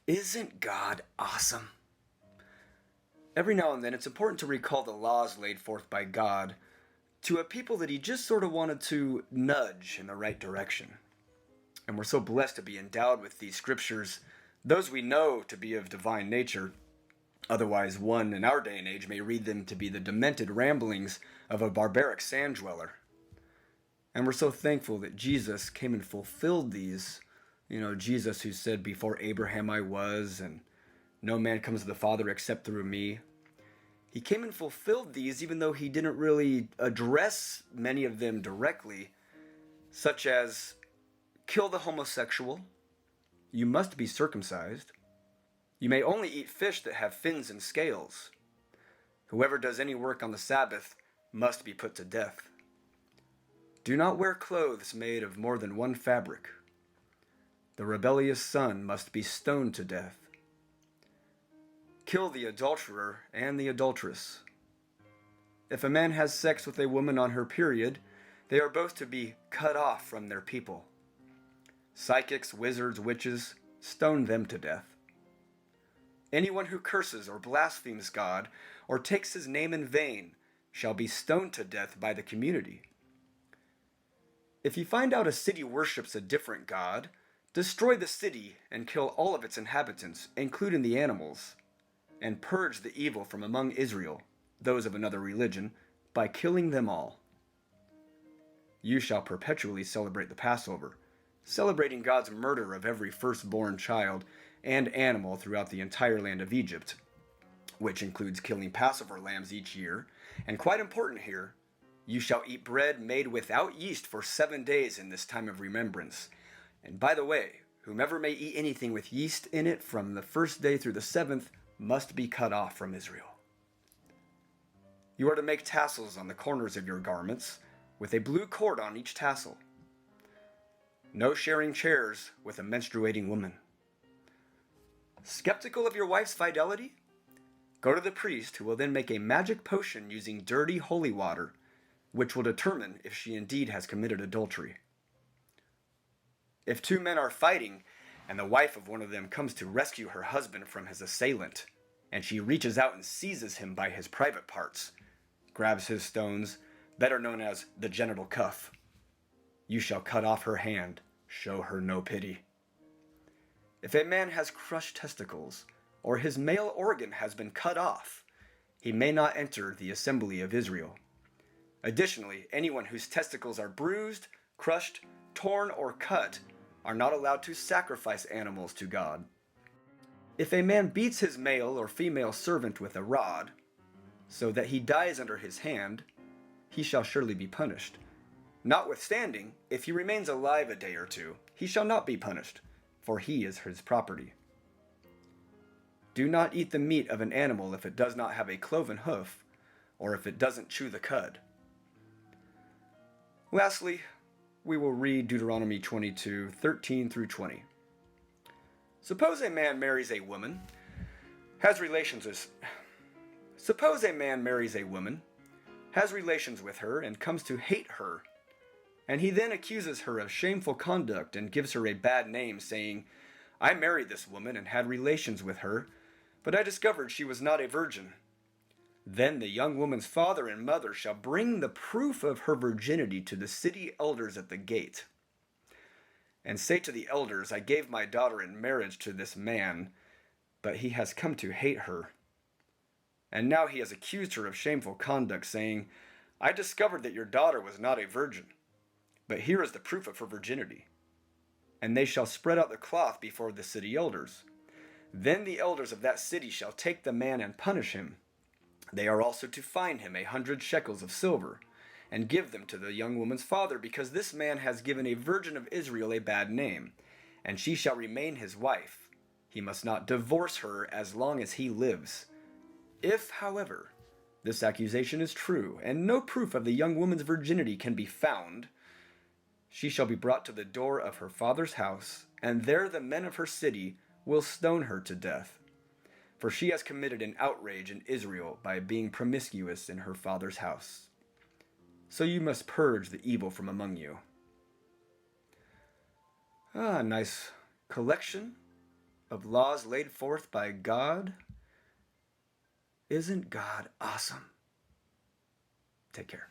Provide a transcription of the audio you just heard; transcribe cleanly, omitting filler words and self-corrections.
Isn't God awesome? Every now and then, it's important to recall the laws laid forth by God to a people that He just sort of wanted to nudge in the right direction. And we're so blessed to be endowed with these scriptures, those we know to be of divine nature. Otherwise, one in our day and age may read them to be the demented ramblings of a barbaric sand dweller. And we're so thankful that Jesus came and fulfilled these. Jesus who said, "Before Abraham I was, and no man comes to the Father except through me." He came and fulfilled these even though he didn't really address many of them directly, such as kill the homosexual, you must be circumcised, you may only eat fish that have fins and scales, whoever does any work on the Sabbath must be put to death. Do not wear clothes made of more than one fabric. The rebellious son must be stoned to death. Kill the adulterer and the adulteress. If a man has sex with a woman on her period, they are both to be cut off from their people. Psychics, wizards, witches, stone them to death. Anyone who curses or blasphemes God or takes His name in vain shall be stoned to death by the community. If you find out a city worships a different god, destroy the city and kill all of its inhabitants, including the animals, and purge the evil from among Israel, those of another religion, by killing them all. You shall perpetually celebrate the Passover, celebrating God's murder of every firstborn child and animal throughout the entire land of Egypt, which includes killing Passover lambs each year, and quite important here, you shall eat bread made without yeast for 7 days in this time of remembrance. And by the way, whomever may eat anything with yeast in it from the first day through the 7th must be cut off from Israel. You are to make tassels on the corners of your garments, with a blue cord on each tassel. No sharing chairs with a menstruating woman. Skeptical of your wife's fidelity? Go to the priest, who will then make a magic potion using dirty holy water, which will determine if she indeed has committed adultery. If 2 men are fighting, and the wife of one of them comes to rescue her husband from his assailant, and she reaches out and seizes him by his private parts, grabs his stones, better known as the genital cuff, you shall cut off her hand, show her no pity. If a man has crushed testicles, or his male organ has been cut off, he may not enter the assembly of Israel. Additionally, anyone whose testicles are bruised, crushed, torn, or cut are not allowed to sacrifice animals to God. If a man beats his male or female servant with a rod, so that he dies under his hand, he shall surely be punished. Notwithstanding, if he remains alive a day or two, he shall not be punished, for he is his property. Do not eat the meat of an animal if it does not have a cloven hoof, or if it doesn't chew the cud. Lastly, we will read Deuteronomy 22:13 through 20. Suppose a man marries a woman, Suppose a man marries a woman, has relations with her, and comes to hate her, and he then accuses her of shameful conduct and gives her a bad name, saying, "I married this woman and had relations with her, but I discovered she was not a virgin." Then the young woman's father and mother shall bring the proof of her virginity to the city elders at the gate, and say to the elders, "I gave my daughter in marriage to this man, but he has come to hate her. And now he has accused her of shameful conduct, saying, 'I discovered that your daughter was not a virgin, but here is the proof of her virginity.' And they shall spread out the cloth before the city elders. Then the elders of that city shall take the man and punish him. They are also to fine him 100 shekels of silver, and give them to the young woman's father, because this man has given a virgin of Israel a bad name, and she shall remain his wife. He must not divorce her as long as he lives. If, however, this accusation is true, and no proof of the young woman's virginity can be found, she shall be brought to the door of her father's house, and there the men of her city will stone her to death. For she has committed an outrage in Israel by being promiscuous in her father's house. So you must purge the evil from among you." Nice collection of laws laid forth by God. Isn't God awesome? Take care.